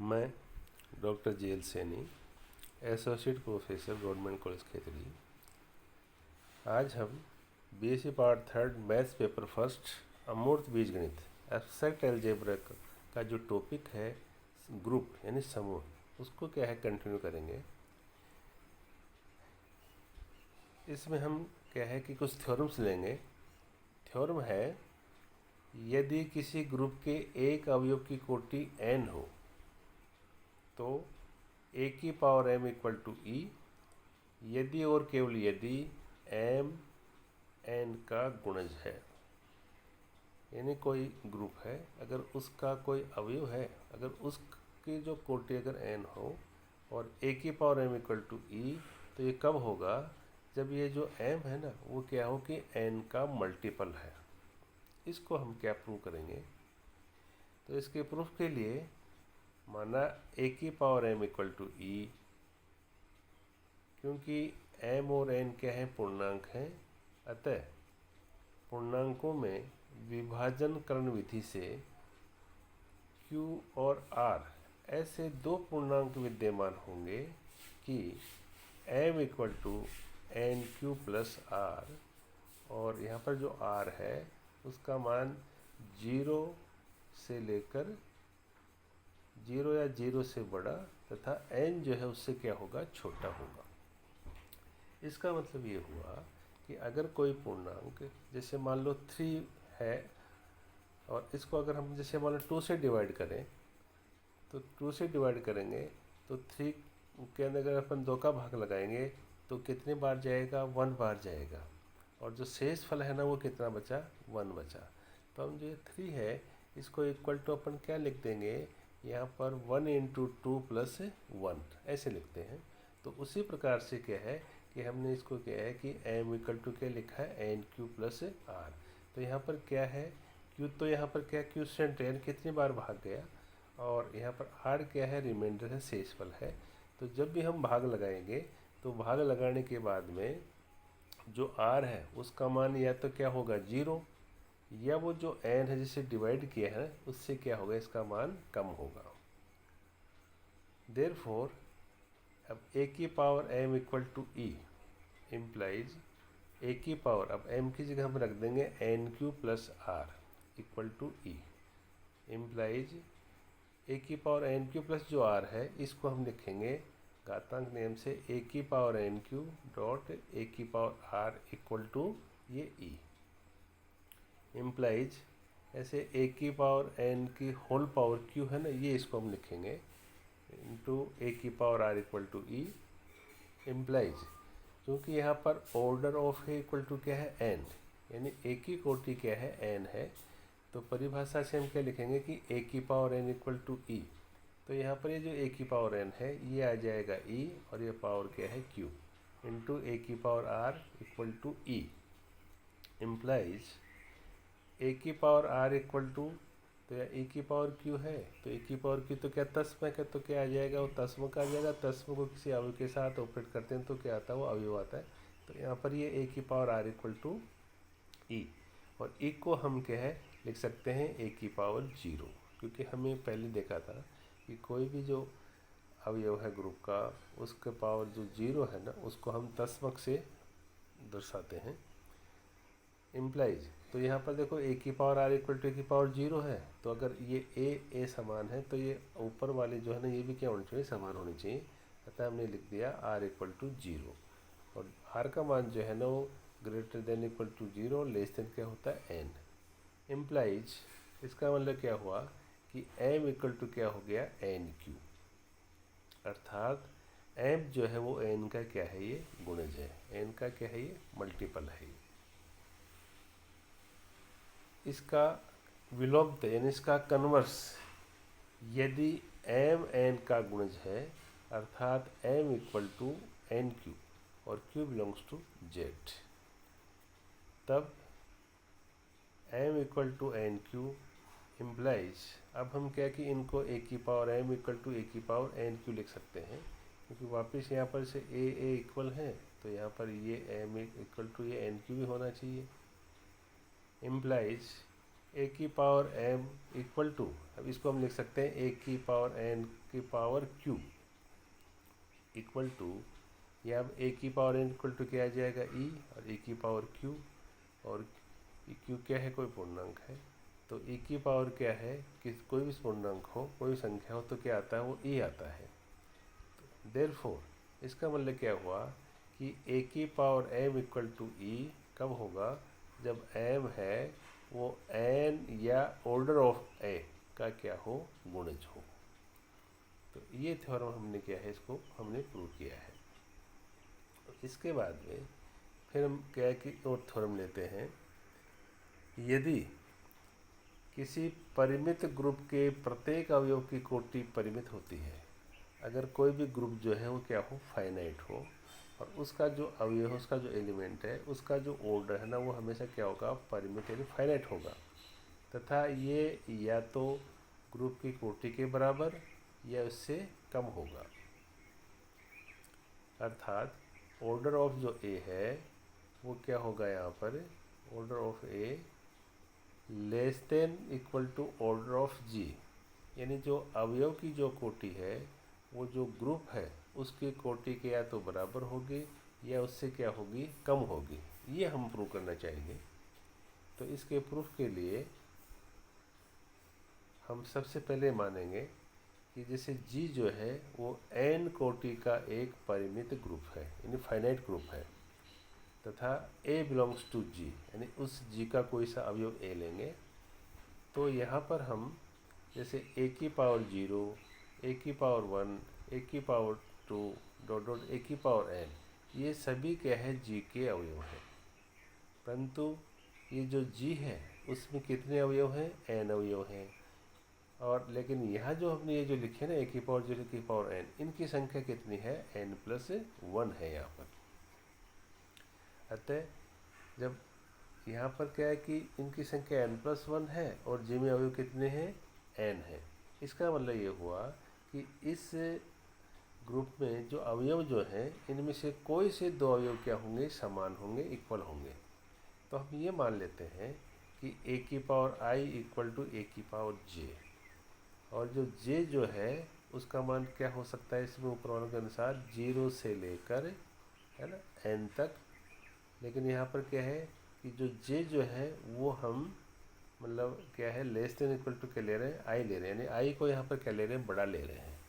मैं doctor JL Saini, associate professor government college Khetri. आज हम BSc part 3 maths paper first अमूर्त बीजगणित एब्स्ट्रैक्ट अलजेब्रा का जो टॉपिक है ग्रुप यानी समूह, उसको क्या है कंटिन्यू करेंगे। इसमें हम क्या है कि कुछ थ्योरम्स लेंगे। थ्योरम है, यदि किसी ग्रुप के एक अवयव की कोटि n हो तो a की power m equal to e, यदि और केवल यदि m n का गुणज है। यानी कोई ग्रुप है, अगर उसका कोई अवयव है, अगर उसकी जो कोटि अगर n हो और a की power m equal to e, तो ये कब होगा? जब ये जो m है ना, वो क्या हो कि n का मल्टीपल है। इसको हम क्या प्रूव करेंगे? तो इसके प्रूफ के लिए माना a की power m equal to e, क्योंकि m और n क्या है? पूर्णांक हैं। अतः पूर्णांकों में विभाजनकरण विधि से q और r ऐसे दो पूर्णांक विद्यमान होंगे कि m equal to n q plus r, और यहाँ पर जो r है उसका मान 0 से लेकर 0 या 0 से बड़ा तथा n जो है उससे क्या होगा? छोटा होगा। इसका मतलब ये हुआ कि अगर कोई पूर्णांक जैसे मान लो 3 है और इसको अगर हम जैसे मान लो 2 से डिवाइड करें, तो 2 से डिवाइड करेंगे तो 3 के अंदर अगर अपन 2 का भाग लगाएंगे तो कितने बार जाएगा? 1 बार जाएगा। और जो शेष फल है ना, वो कितना बचा? 1 बचा। तो हम जो ये 3 है इसको इक्वल टू अपन क्या लिख देंगे? यहाँ पर 1 इंटू 2 प्लस 1 ऐसे लिखते हैं। तो उसी प्रकार से क्या है कि हमने इसको क्या है कि m इक्वल टू क्या लिखा है? N q plus r. तो यहाँ पर क्या है? q तो यहाँ पर क्या क्यूसेंट n कितनी बार भाग गया, और यहाँ पर r क्या है? रिमाइंडर है, शेषफल है। तो जब भी हम भाग लगाएंगे तो भाग लगाने के बाद में जो r है उसका मान या तो क्या होगा? 0, या वो जो n है जिसे डिवाइड किया है उससे क्या होगा? इसका मान कम होगा। देयरफॉर अब a की power m equal to e implies a की पावर, अब m की जगह हम रख देंगे n q plus r equal to e, implies a की पावर एन क्यू प्लस जो r है इसको हम लिखेंगे घातांक नियम से a की power n q dot a की पावर r इक्वल टू ये e, इम्प्लाइज ऐसे a की पावर n की होल पावर q है ना, ये इसको हम लिखेंगे इंटू a की power r equal to e, implies क्योंकि यहाँ पर ऑर्डर ऑफ है इक्वल टू क्या है? n, यानी a की कोटि क्या है? n है। तो परिभाषा से हम क्या लिखेंगे कि a की power n equal to e। तो यहाँ पर ये जो a की पावर n है ये आ जाएगा e, और ये पावर क्या है? q इंटू a की power r equal to e, implies a की पावर r इक्वल टू, तो या a की पावर q है तो a की पावर q तो क्या तस्मक है, तो क्या आ जाएगा? वो तस्मक आ जाएगा। तस्मक को किसी अवयव के साथ ऑपरेट करते हैं तो क्या आता है? वो अवयव आता है। तो यहाँ पर ये a की power r equal to e, और e को हम क्या है लिख सकते हैं? a की पावर 0, क्योंकि हमें पहले देखा था कि कोई भी जो अवयव है ग्रुप का उसके पावर जो 0 है ना, उसको हम तस्मक से दर्शाते हैं। इम्प्लाइज तो यहाँ पर देखो a की power r equal to a की पावर 0 है, तो अगर ये a समान है तो ये ऊपर वाले जो है ना ये भी क्या होनी चाहिए? समान होनी चाहिए। अतः हमने लिख दिया r इक्वल टू 0, और r का मान जो है ना वो greater than equal to 0, less than क्या होता है? n। इम्प्लाइज इसका मतलब क्या हुआ कि m इक्वल टू क्या हो गया? एन क्यू, अर्थात m जो है वो n का क्या है? ये गुणज है। n का क्या है? ये मल्टीपल है। इसका विलोम यानी इसका कन्वर्स, यदि m n का गुणज है अर्थात m equal to n q और q बिलोंग्स टू z, तब m equal to n q implies, अब हम क्या कि इनको a की power m equal to a की पावर एन क्यू लिख सकते हैं, क्योंकि वापस यहाँ पर से a इक्वल है तो यहाँ पर ये m इक्वल टू ये एन क्यू भी होना चाहिए। इम्प्लाइज ए की पावर एम इक्वल टू, अब इसको हम लिख सकते हैं ए की पावर एन की पावर क्यू इक्वल टू, या अब ए की पावर एन इक्वल टू क्या आ जाएगा ई, और ए की पावर क्यू, और क्यू क्या है, कोई पूर्णांक है, तो ई की पावर क्या है कि कोई भी पूर्णांक हो, कोई भी संख्या हो, तो क्या आता है, वो ई आता है। देयरफॉर इसका मतलब क्या हुआ कि ए की पावर एम इक्वल टू ई कब होगा, जब एम है वो एन या ऑर्डर ऑफ ए का क्या हो, गुणज हो। तो ये थ्योरम हमने क्या है, इसको हमने प्रूव किया है। इसके बाद में फिर हम क्या है कि और थ्योरम लेते हैं, यदि किसी परिमित ग्रुप के प्रत्येक अवयव की कोटि परिमित होती है, अगर कोई भी ग्रुप जो है वो क्या हो, फाइनाइट हो, और उसका जो अवयव है, उसका जो एलिमेंट है, उसका जो ऑर्डर है ना, वो हमेशा क्या होगा, परिमित यानी फाइनाइट होगा, तथा ये या तो ग्रुप की कोटि के बराबर या उससे कम होगा। अर्थात ऑर्डर ऑफ जो ए है वो क्या होगा, यहाँ पर order of A less than equal to order of G, यानी जो अवयव की जो कोटि है वो जो ग्रुप है उसकी कोटि के या तो बराबर होगी या उससे क्या होगी, कम होगी। ये हम प्रूव करना चाहेंगे। तो इसके प्रूफ के लिए हम सबसे पहले मानेंगे कि जैसे जी जो है वो एन कोटि का एक परिमित ग्रुप है, यानी फाइनाइट ग्रुप है, तथा ए बिलोंग्स टू जी, यानी उस जी का कोई सा अवयव ए लेंगे, तो यहाँ पर हम जैसे ए की पावर 0, ए की पावर 1, ए की पावर 2 डॉट डॉट ए की पावर एन, ये सभी क्या है, जी के अवयव हैं। परंतु ये जो जी है उसमें कितने अवयव हैं, एन अवयव हैं, और लेकिन यहाँ जो हमने ये जो लिखे ना ए की पावर 0 की पावर एन, इनकी संख्या कितनी है, एन प्लस 1 है यहाँ पर। अतः जब यहाँ पर क्या है कि इनकी संख्या n प्लस 1 है और जी में अवयव कितने हैं, n है, इसका मतलब ये हुआ कि इस ग्रुप में जो अवयव जो हैं इनमें से कोई से दो अवयव क्या होंगे, समान होंगे, इक्वल होंगे। तो हम ये मान लेते हैं कि ए की power I equal to A की पावर जे, और जो जे जो है उसका मान क्या हो सकता है, इसमें ऊपर वालों के अनुसार 0 से लेकर है ना n तक। लेकिन यहाँ पर क्या है कि जो j जो है वो हम मतलब क्या है, लेस देन इक्वल टू क्या ले रहे हैं, आई ले रहे हैं, यानी आई को यहाँ पर क्या ले रहे हैं, बड़ा ले रहे हैं।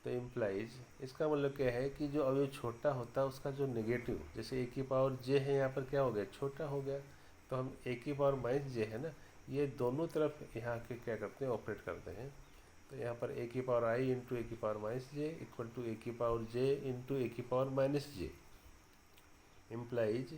तो इम्प्लाइज इसका मतलब क्या है कि जो अवयव छोटा होता है उसका जो नेगेटिव, जैसे ए की पावर j है यहाँ पर क्या हो गया, छोटा हो गया, तो हम ए की पावर माइनस जे है ना, ये दोनों तरफ यहाँ के क्या करते हैं, ऑपरेट करते हैं। तो यहाँ पर ए की पावर आई इंटू ए की power minus J equal to A की पावर जे इंटू ए की पावर माइनस जे। इम्प्लाइज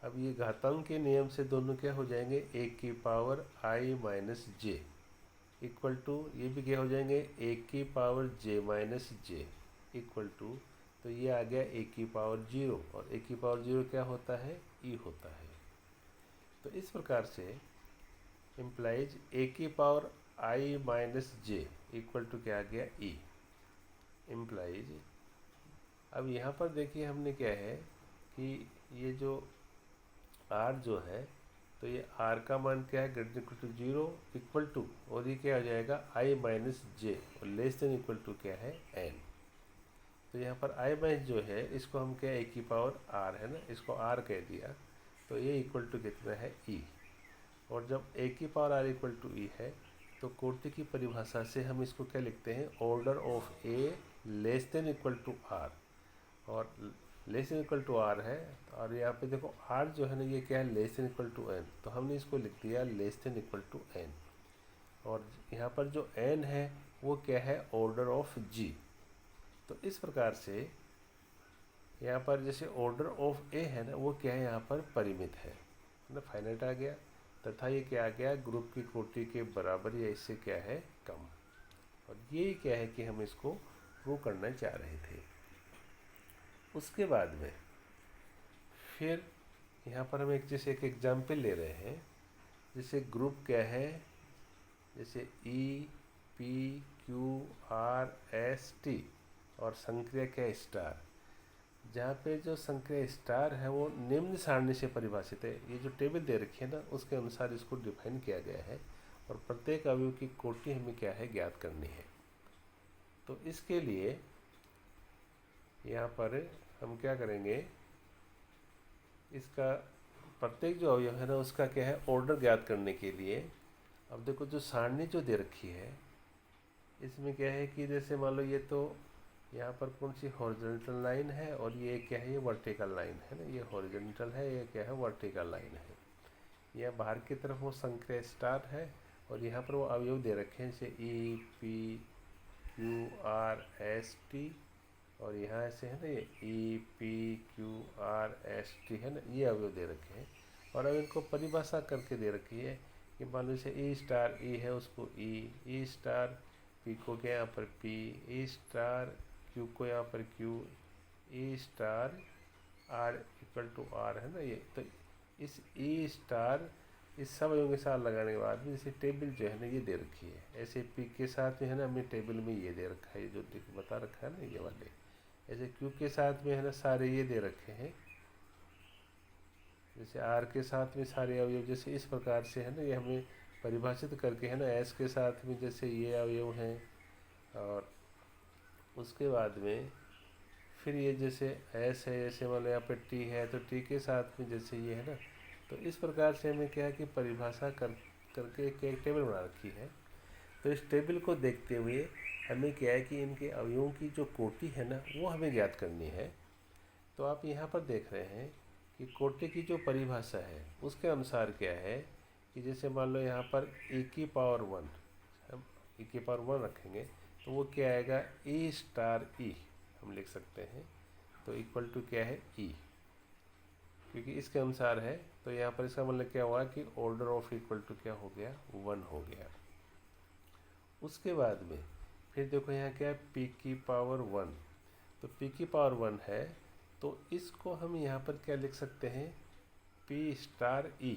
अब ये घातांक के नियम से दोनों क्या हो जाएंगे, ए की power i minus J equal to, ये भी क्या हो जाएंगे, ए की power j minus J equal to, तो ये आ गया ए की पावर 0, और ए की पावर 0 क्या होता है, ई होता है। तो इस प्रकार से इम्प्लाइज ए की power i minus J equal to क्या आ गया, ई। इम्प्लाइज अब यहाँ पर देखिए हमने क्या है कि ये जो r जो है, तो ये r का मान क्या है, greater equal to 0 equal to, और ये क्या हो जाएगा i माइनस जे, और लेस देन इक्वल टू क्या है, n। तो यहाँ पर i माइनस जो है इसको हम क्या, a की पावर r है ना, इसको r कह दिया, तो ये इक्वल टू कितना है, e। और जब a की power r equal to e है तो कोटि की परिभाषा से हम इसको क्या लिखते हैं, order of a less than equal to r, और less than equal to r है, और यहाँ पे देखो r जो है ना ये क्या है, less than equal to n, तो हमने इसको लिख दिया less than equal to n। और यहाँ पर जो n है वो क्या है, ऑर्डर ऑफ g। तो इस प्रकार से यहाँ पर जैसे ऑर्डर ऑफ a है ना वो क्या है, यहाँ पर परिमित है ना, फाइनाइट आ गया, तथा ये क्या आ गया, ग्रुप की कोटि के बराबर या इससे क्या है, कम। और ये क्या है कि हम इसको प्रूव करना चाह रहे थे। उसके बाद में फिर यहाँ पर हम जैसे एक एग्जाम्पल ले रहे हैं, जैसे ग्रुप क्या है, जैसे E P Q R S T, और संक्रिया क्या है, स्टार। जहाँ पे जो संक्रिया स्टार है वो निम्न सारणी से परिभाषित है। ये जो टेबल दे रखी है ना, उसके अनुसार इसको डिफाइन किया गया है और प्रत्येक अवयव की कोटि हमें क्या है ज्ञात करनी है। तो इसके लिए यहाँ पर हम क्या करेंगे, इसका प्रत्येक जो अवयव है ना उसका क्या है ऑर्डर ज्ञात करने के लिए, अब देखो जो सारणी जो दे रखी है इसमें क्या है कि जैसे मान लो ये तो यहाँ पर कौन सी हॉरिजॉन्टल लाइन है और ये क्या है, ये वर्टिकल लाइन है ना, ये हॉरिजॉन्टल है, ये क्या है वर्टिकल लाइन है। यह बाहर की तरफ वो संक्रिया स्टार है और यहाँ पर वो अवयव दे रखे हैं जैसे E P Q R S T, और यहाँ ऐसे है ना ये E P Q R S T है ना, ये अवयव दे रखे हैं। और अब इनको परिभाषा करके दे रखी है कि मान लो जैसे ई स्टार ई है उसको ई स्टार पी को क्या यहाँ पर पी, ई स्टार क्यू को यहाँ पर q, e star r equal to r है ना ये। तो इस ई स्टार इस सब अवयवों के साथ लगाने के बाद में जैसे टेबल जो है ना ये दे रखी है, ऐसे पी के साथ में है ना हमें टेबल में ये दे रखा है, ये जो बता रखा है ना ये वाले, ऐसे क्यू के साथ में है ना सारे ये दे रखे हैं, जैसे आर के साथ में सारे अवयव जैसे इस प्रकार से है ना ये हमें परिभाषित करके है ना, एस के साथ में जैसे ये अवयव हैं, और उसके बाद में फिर ये जैसे एस है, जैसे मान लो यहाँ पर टी है तो टी के साथ में जैसे ये है ना, तो इस प्रकार से हमें क्या है कि परिभाषा करके एक टेबल बना रखी है। तो इस टेबल को देखते हुए हमें क्या है कि इनके अवयवों की जो कोटि है ना वो हमें ज्ञात करनी है। तो आप यहाँ पर देख रहे हैं कि कोटि की जो परिभाषा है उसके अनुसार क्या है कि जैसे मान लो यहाँ पर e की पावर 1, हम e की पावर 1 रखेंगे तो वो क्या आएगा e स्टार e हम लिख सकते हैं, तो इक्वल टू क्या है e, क्योंकि इसके अनुसार है। तो यहाँ पर इसका मतलब क्या हुआ कि ऑर्डर ऑफ इक्वल टू क्या हो गया 1 हो गया। उसके बाद में फिर देखो यहाँ क्या है p की पावर 1, तो p की पावर 1 है तो इसको हम यहाँ पर क्या लिख सकते हैं p स्टार e।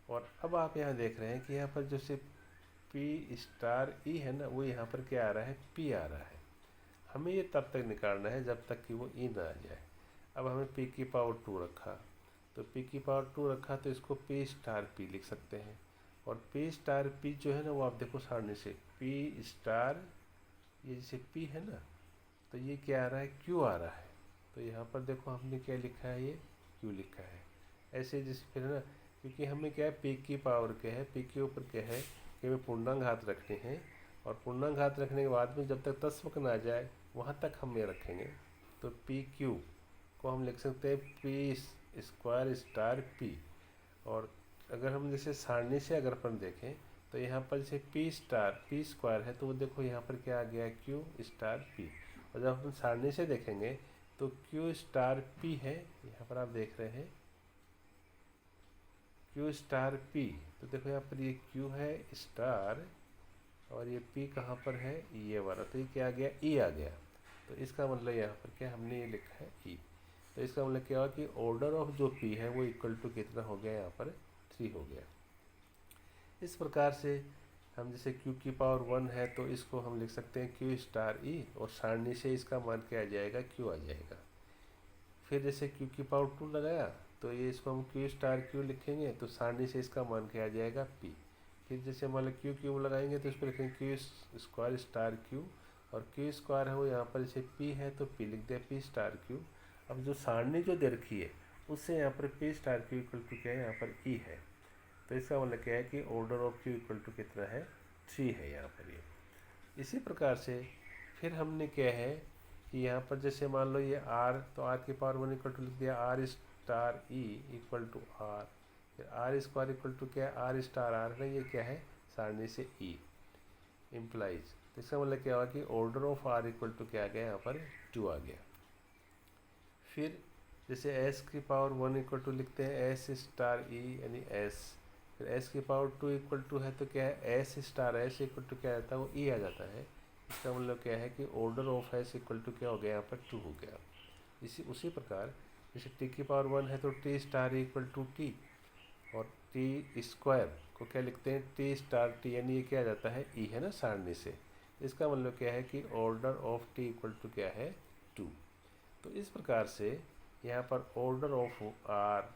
और अब आप यहाँ देख रहे हैं कि यहाँ पर जैसे p स्टार e है ना वो यहाँ पर क्या आ रहा है p आ रहा है। हमें ये तब तक निकालना है जब तक कि वो e ना आ जाए। अब हमें p की पावर 2 रखा, तो p की पावर 2 रखा तो इसको p स्टार p लिख सकते हैं। और p स्टार p जो है ना वो आप देखो सारणी से p स्टार ये जैसे p है ना तो ये क्या आ रहा है q आ रहा है। तो यहाँ पर देखो हमने क्या लिखा है ये q लिखा है। ऐसे जैसे फिर है ना, क्योंकि हमें क्या है p की पावर क्या है, p के ऊपर क्या है कि हमें पूर्णांक घात रखने हैं, और पूर्णांक घात रखने के बाद में जब तक तत्समक ना आ जाए वहाँ तक हम ये रखेंगे। तो पी क्यू को हम लिख सकते हैं पी स्क्वायर स्टार पी। और अगर हम जैसे सारणी से अगर अपन देखें तो यहाँ पर जैसे पी स्टार पी स्क्वायर है तो वो देखो यहाँ पर क्या आ गया क्यू स्टार पी। और जब हम सारणी से देखेंगे तो क्यू स्टार पी है, यहाँ पर आप देख रहे हैं क्यू स्टार पी, तो देखो यहाँ पर ये क्यू है स्टार और ये पी कहाँ पर है ये वाला, तो ये क्या आ गया ई आ गया। तो इसका मतलब यहाँ पर क्या हमने ये लिखा है ई। तो इसका मतलब क्या हुआ कि ऑर्डर ऑफ जो पी है वो इक्वल टू कितना हो गया यहाँ पर 3 हो गया। इस प्रकार से हम जैसे q की पावर 1 है तो इसको हम लिख सकते हैं q स्टार ई, और सारणी से इसका मान क्या आ जाएगा q आ जाएगा। फिर जैसे q की पावर 2 लगाया तो ये इसको हम q स्टार q लिखेंगे तो सारणी से इसका मान क्या आ जाएगा p। फिर जैसे मान लो q क्यूब लगाएंगे तो इस पर लिखेंगे q स्क्वायर स्टार q, और q स्क्वायर है वो यहाँ पर जैसे p है तो p लिख दिया p स्टार q। अब जो सारणी जो दे रखी है उससे यहाँ पर p star q equal to क्या है यहाँ पर e है। तो इसका मतलब क्या है कि order of q equal to कितना है 3 है यहाँ पर ये। इसी प्रकार से फिर हमने क्या है कि यहाँ पर जैसे मान लो ये r, तो r की पावर 1 इक्वल टू लिख दिया r star e equal to r, फिर r स्क्वायर इक्वल टू क्या है r स्टार r है, ये क्या है सारणी से e इम्प्लाइज। तो इसका मतलब क्या हुआ कि order of r equal to क्या आ गया यहाँ पर 2 आ गया। फिर जैसे s की पावर 1 इक्वल टू लिखते हैं s स्टार e यानी s, फिर s की पावर 2 इक्वल टू है तो क्या है s star s equal to क्या आता है वो e आ जाता है। इसका मतलब क्या है कि order of s equal to क्या हो गया यहाँ पर 2 हो गया। उसी प्रकार जैसे t की पावर 1 है तो t star equal to t, और t स्क्वायर को क्या लिखते हैं t स्टार t, यानी ये क्या आ जाता है e है ना सारणी से। इसका मतलब क्या है कि order of t equal to क्या है 2। तो इस प्रकार से यहाँ पर order of R,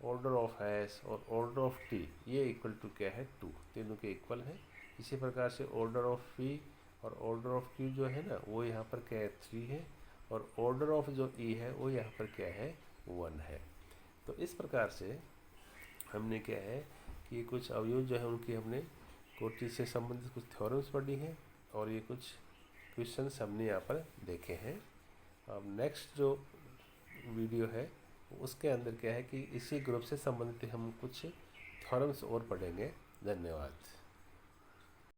order of S और ऑर्डर ऑफ टी ये इक्वल टू क्या है 2, तीनों के इक्वल है। इसी प्रकार से ऑर्डर ऑफ पी और ऑर्डर ऑफ क्यू जो है ना वो यहाँ पर क्या है 3 है, और ऑर्डर ऑफ जो ई है वो यहाँ पर क्या है 1 है। तो इस प्रकार से हमने क्या है कि कुछ अवयव जो है उनकी हमने कोटि से संबंधित कुछ थ्योरम्स पढ़ी हैं और ये कुछ क्वेश्चंस हमने यहाँ पर देखे हैं। अब नेक्स्ट जो वीडियो है उसके अंदर क्या है कि इसी ग्रुप से संबंधित हम कुछ थ्योरम्स और पढ़ेंगे। धन्यवाद।